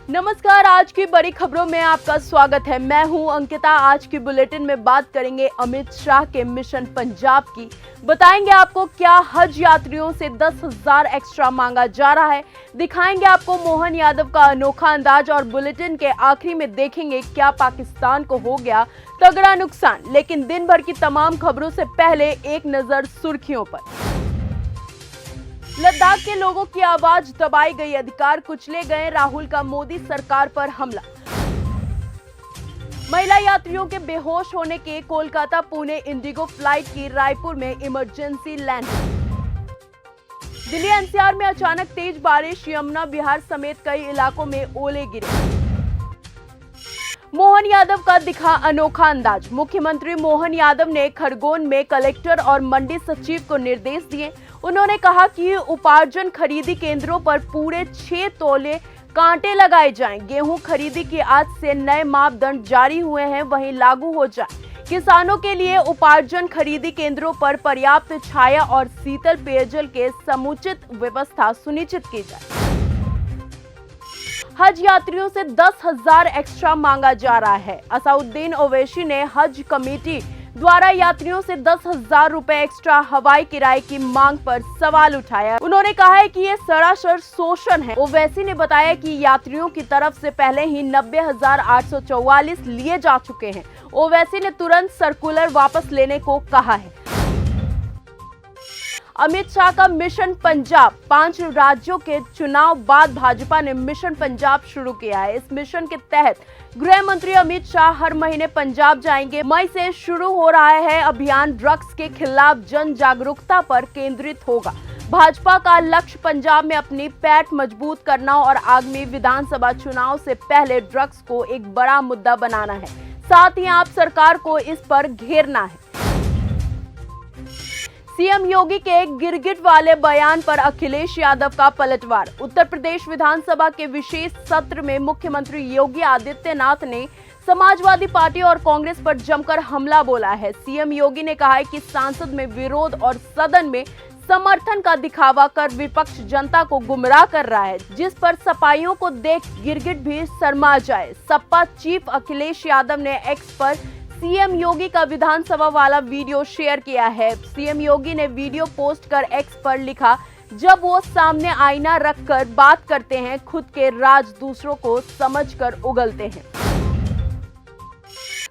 नमस्कार, आज की बड़ी खबरों में आपका स्वागत है। मैं हूं अंकिता। आज की बुलेटिन में बात करेंगे अमित शाह के मिशन पंजाब की। बताएंगे आपको क्या हज यात्रियों से 10,000 एक्स्ट्रा मांगा जा रहा है। दिखाएंगे आपको मोहन यादव का अनोखा अंदाज और बुलेटिन के आखिरी में देखेंगे क्या पाकिस्तान को हो गया तगड़ा नुकसान। लेकिन दिन भर की तमाम खबरों से पहले एक नजर सुर्खियों पर। लद्दाख के लोगों की आवाज दबाई गई, अधिकार कुचले गए, राहुल का मोदी सरकार पर हमला। महिला यात्रियों के बेहोश होने के कोलकाता पुणे इंडिगो फ्लाइट की रायपुर में इमरजेंसी लैंडिंग। दिल्ली एनसीआर में अचानक तेज बारिश, यमुना बिहार समेत कई इलाकों में ओले गिरे। मोहन यादव का दिखा अनोखा अंदाज। मुख्यमंत्री मोहन यादव ने खरगोन में कलेक्टर और मंडी सचिव को निर्देश दिए। उन्होंने कहा कि उपार्जन खरीदी केंद्रों पर पूरे 6 तोले कांटे लगाए जाएं। गेहूं खरीदी की आज से नए मापदंड जारी हुए हैं, वहीं लागू हो जाए। किसानों के लिए उपार्जन खरीदी केंद्रों पर पर्याप्त छाया और शीतल पेयजल के समुचित व्यवस्था सुनिश्चित की जाए। हज यात्रियों से 10,000 एक्स्ट्रा मांगा जा रहा है। असाउद्दीन ओवैसी ने हज कमेटी द्वारा यात्रियों से 10,000 रुपए एक्स्ट्रा हवाई किराए की मांग पर सवाल उठाया। उन्होंने कहा है कि ये सरासर शोषण है। ओवैसी ने बताया कि यात्रियों की तरफ से पहले ही 90,844 लिए जा चुके हैं। ओवैसी ने तुरंत सर्कुलर वापस लेने को कहा है। अमित शाह का मिशन पंजाब। 5 राज्यों के चुनाव बाद भाजपा ने मिशन पंजाब शुरू किया है। इस मिशन के तहत गृह मंत्री अमित शाह हर महीने पंजाब जाएंगे। मई से शुरू हो रहा है अभियान ड्रग्स के खिलाफ जन जागरूकता पर केंद्रित होगा। भाजपा का लक्ष्य पंजाब में अपनी पैठ मजबूत करना और आगामी विधानसभा चुनाव से पहले ड्रग्स को एक बड़ा मुद्दा बनाना है। साथ ही आप सरकार को इस पर घेरना है। सीएम योगी के गिरगिट वाले बयान पर अखिलेश यादव का पलटवार। उत्तर प्रदेश विधानसभा के विशेष सत्र में मुख्यमंत्री योगी आदित्यनाथ ने समाजवादी पार्टी और कांग्रेस पर जमकर हमला बोला है। सीएम योगी ने कहा है कि संसद में विरोध और सदन में समर्थन का दिखावा कर विपक्ष जनता को गुमराह कर रहा है, जिस पर सपाइयों को देख गिरगिट भी शर्मा जाए। सपा चीफ अखिलेश यादव ने एक्स पर सीएम योगी का विधानसभा वाला वीडियो शेयर किया है। सीएम योगी ने वीडियो पोस्ट कर एक्स पर लिखा, जब वो सामने आईना रखकर बात करते हैं, खुद के राज दूसरों को समझकर उगलते हैं।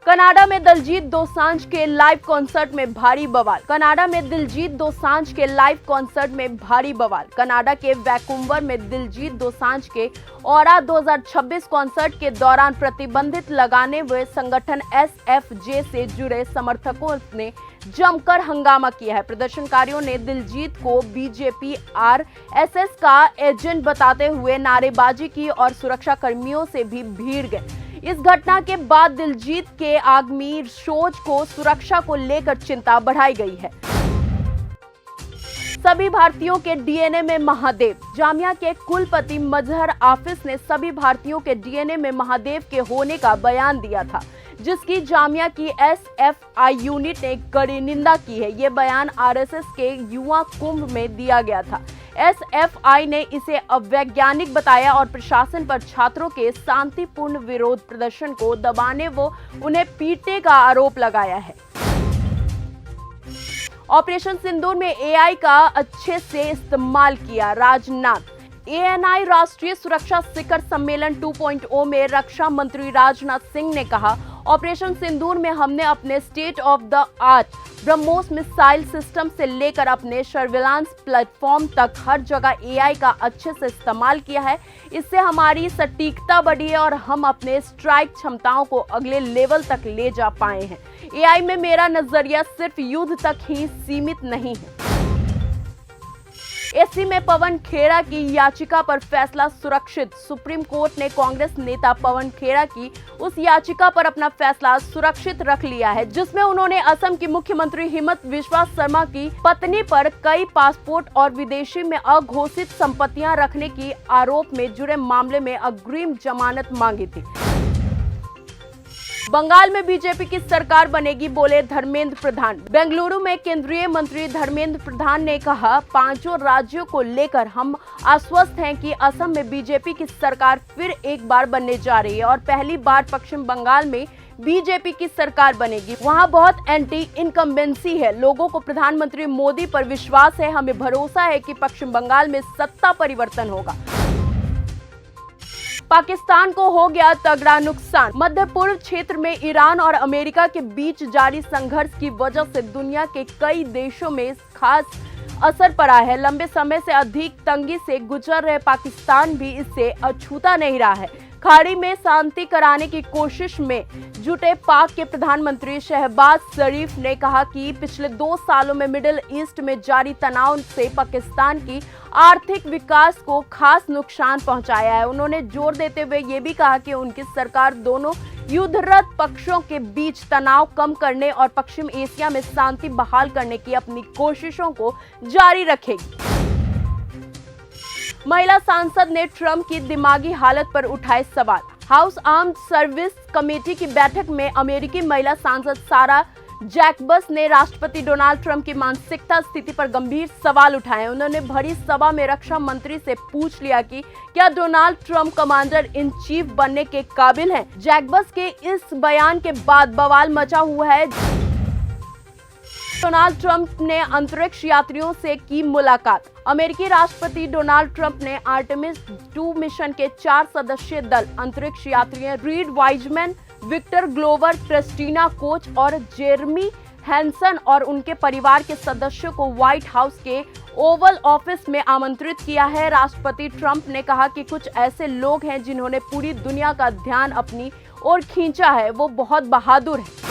कनाडा में दिलजीत दोसांझ के लाइव कॉन्सर्ट में भारी बवाल। कनाडा में दिलजीत दोसांझ के लाइव कॉन्सर्ट में भारी बवाल। कनाडा के वैंकूवर में दिलजीत दोसांझ के ऑरा 2026 कॉन्सर्ट के दौरान प्रतिबंधित लगाने हुए संगठन एसएफजे से जुड़े समर्थकों ने जमकर हंगामा किया है। प्रदर्शनकारियों ने दिलजीत को बीजेपी आरएसएस का एजेंट बताते हुए नारेबाजी की और सुरक्षा कर्मियों से भी भिड़ गए। इस घटना के बाद दिलजीत के आगामी शोज को सुरक्षा को लेकर चिंता बढ़ाई गई है। सभी भारतीयों के डीएनए में महादेव। जामिया के कुलपति मजहर आफिस ने सभी भारतीयों के डीएनए में महादेव के होने का बयान दिया था, जिसकी जामिया की एसएफआई यूनिट ने कड़ी निंदा की है। ये बयान आरएसएस के युवा कुंभ में दिया गया था। एसएफआई ने इसे अवैज्ञानिक बताया और प्रशासन पर छात्रों के शांतिपूर्ण विरोध प्रदर्शन को दबाने व उन्हें पीटने का आरोप लगाया है। ऑपरेशन सिंदूर में एआई का अच्छे से इस्तेमाल किया, राजनाथ। एएनआई राष्ट्रीय सुरक्षा शिखर सम्मेलन 2.0 में रक्षा मंत्री राजनाथ सिंह ने कहा, ऑपरेशन सिंदूर में हमने अपने state of the art BrahMos missile system से लेकर अपने सर्विलांस प्लेटफॉर्म तक हर जगह एआई का अच्छे से इस्तेमाल किया है। इससे हमारी सटीकता बढ़ी है और हम अपने स्ट्राइक क्षमताओं को अगले लेवल तक ले जा पाए हैं। एआई में मेरा नजरिया सिर्फ युद्ध तक ही सीमित नहीं है। एससी में पवन खेड़ा की याचिका पर फैसला सुरक्षित। सुप्रीम कोर्ट ने कांग्रेस नेता पवन खेड़ा की उस याचिका पर अपना फैसला सुरक्षित रख लिया है, जिसमें उन्होंने असम की मुख्यमंत्री हिमंत बिस्वा शर्मा की पत्नी पर कई पासपोर्ट और विदेशी में अघोषित संपत्तियां रखने की आरोप में जुड़े मामले में अग्रिम जमानत मांगी थी। बंगाल में बीजेपी की सरकार बनेगी, बोले धर्मेंद्र प्रधान। बेंगलुरु में केंद्रीय मंत्री धर्मेंद्र प्रधान ने कहा, पांचों राज्यों को लेकर हम आश्वस्त हैं कि असम में बीजेपी की सरकार फिर एक बार बनने जा रही है और पहली बार पश्चिम बंगाल में बीजेपी की सरकार बनेगी। वहां बहुत एंटी इनकम्बेंसी है। लोगों को प्रधानमंत्री मोदी पर विश्वास है। हमें भरोसा है कि पश्चिम बंगाल में सत्ता परिवर्तन होगा। पाकिस्तान को हो गया तगड़ा नुकसान। मध्य पूर्व क्षेत्र में ईरान और अमेरिका के बीच जारी संघर्ष की वजह से दुनिया के कई देशों में खास असर पड़ा है। लंबे समय से अधिक तंगी से गुजर रहे पाकिस्तान भी इससे अछूता नहीं रहा है। खाड़ी में शांति कराने की कोशिश में जुटे पाक के प्रधानमंत्री शहबाज शरीफ ने कहा कि पिछले 2 सालों में मिडिल ईस्ट में जारी तनाव से पाकिस्तान की आर्थिक विकास को खास नुकसान पहुंचाया है। उन्होंने जोर देते हुए ये भी कहा कि उनकी सरकार दोनों युद्धरत पक्षों के बीच तनाव कम करने और पश्चिम एशिया में शांति बहाल करने की अपनी कोशिशों को जारी रखेगी। महिला सांसद ने ट्रंप की दिमागी हालत पर उठाए सवाल। हाउस आर्म्ड सर्विस कमेटी की बैठक में अमेरिकी महिला सांसद सारा जैकबस ने राष्ट्रपति डोनाल्ड ट्रंप की मानसिकता स्थिति पर गंभीर सवाल उठाए। उन्होंने भरी सभा में रक्षा मंत्री से पूछ लिया कि क्या Donald Trump commander in chief बनने के काबिल हैं। जैकबस के इस बयान के बाद बवाल मचा हुआ है। डोनाल्ड ट्रंप ने अंतरिक्ष यात्रियों से की मुलाकात। अमेरिकी राष्ट्रपति डोनाल्ड ट्रंप ने आर्टेमिस 2 मिशन के 4 सदस्यीय दल अंतरिक्ष यात्रियों Reid Wiseman, Victor Glover, Christina Koch और जेरमी हैंसन और उनके परिवार के सदस्यों को व्हाइट हाउस के ओवल ऑफिस में आमंत्रित किया है। राष्ट्रपति ट्रंप ने कहा कि कुछ ऐसे लोग हैं जिन्होंने पूरी दुनिया का ध्यान अपनी ओर खींचा है, वो बहुत बहादुर हैं।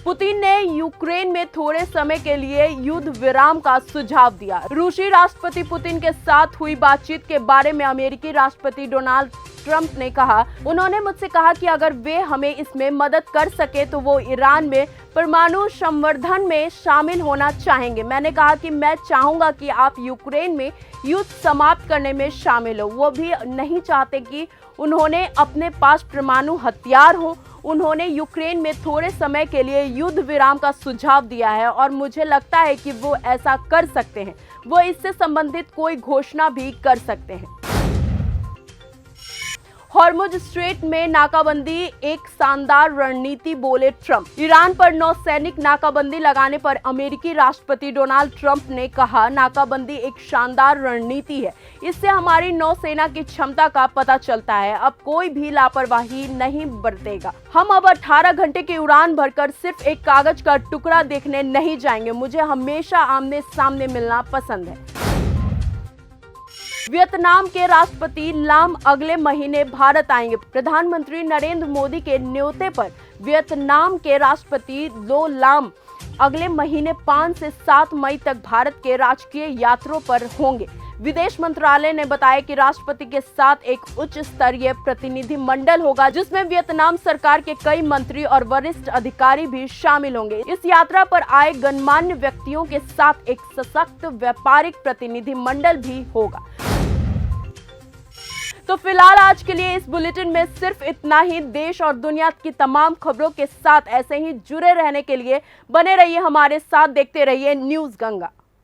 पुतिन ने यूक्रेन में थोड़े समय के लिए युद्ध विराम का सुझाव दिया। रूसी राष्ट्रपति पुतिन के साथ हुई बातचीत के बारे में अमेरिकी राष्ट्रपति डोनाल्ड ट्रंप ने कहा, उन्होंने मुझसे कहा कि अगर वे हमें इसमें मदद कर सके तो वो ईरान में परमाणु संवर्धन में शामिल होना चाहेंगे। मैंने कहा कि मैं चाहूंगा कि आप यूक्रेन में युद्ध समाप्त करने में शामिल हो। वो भी नहीं चाहते कि उन्होंने अपने पास परमाणु हथियार हो। उन्होंने यूक्रेन में थोड़े समय के लिए युद्ध विराम का सुझाव दिया है और मुझे लगता है कि वो ऐसा कर सकते हैं। वो इससे संबंधित कोई घोषणा भी कर सकते हैं। हॉर्मुज स्ट्रेट में नाकाबंदी एक शानदार रणनीति, बोले ट्रंप। ईरान पर नौसैनिक नाकाबंदी लगाने पर अमेरिकी राष्ट्रपति डोनाल्ड ट्रंप ने कहा, नाकाबंदी एक शानदार रणनीति है। इससे हमारी नौसेना की क्षमता का पता चलता है। अब कोई भी लापरवाही नहीं बरतेगा। हम अब 18 घंटे की उड़ान भरकर सिर्फ एक कागज का टुकड़ा देखने नहीं जाएंगे। मुझे हमेशा आमने सामने मिलना पसंद है। वियतनाम के राष्ट्रपति लाम अगले महीने भारत आएंगे। प्रधानमंत्री नरेंद्र मोदी के न्योते पर वियतनाम के राष्ट्रपति लो लाम अगले महीने 5 से 7 मई तक भारत के राजकीय यात्रा पर होंगे। विदेश मंत्रालय ने बताया कि राष्ट्रपति के साथ एक उच्च स्तरीय प्रतिनिधि मंडल होगा, जिसमें वियतनाम सरकार के कई मंत्री और वरिष्ठ अधिकारी भी शामिल होंगे। इस यात्रा पर आए गणमान्य व्यक्तियों के साथ एक सशक्त व्यापारिक प्रतिनिधि मंडल भी होगा। तो फिलहाल आज के लिए इस बुलेटिन में सिर्फ इतना ही। देश और दुनिया की तमाम खबरों के साथ ऐसे ही जुड़े रहने के लिए बने रहिए हमारे साथ, देखते रहिए न्यूज़ गंगा।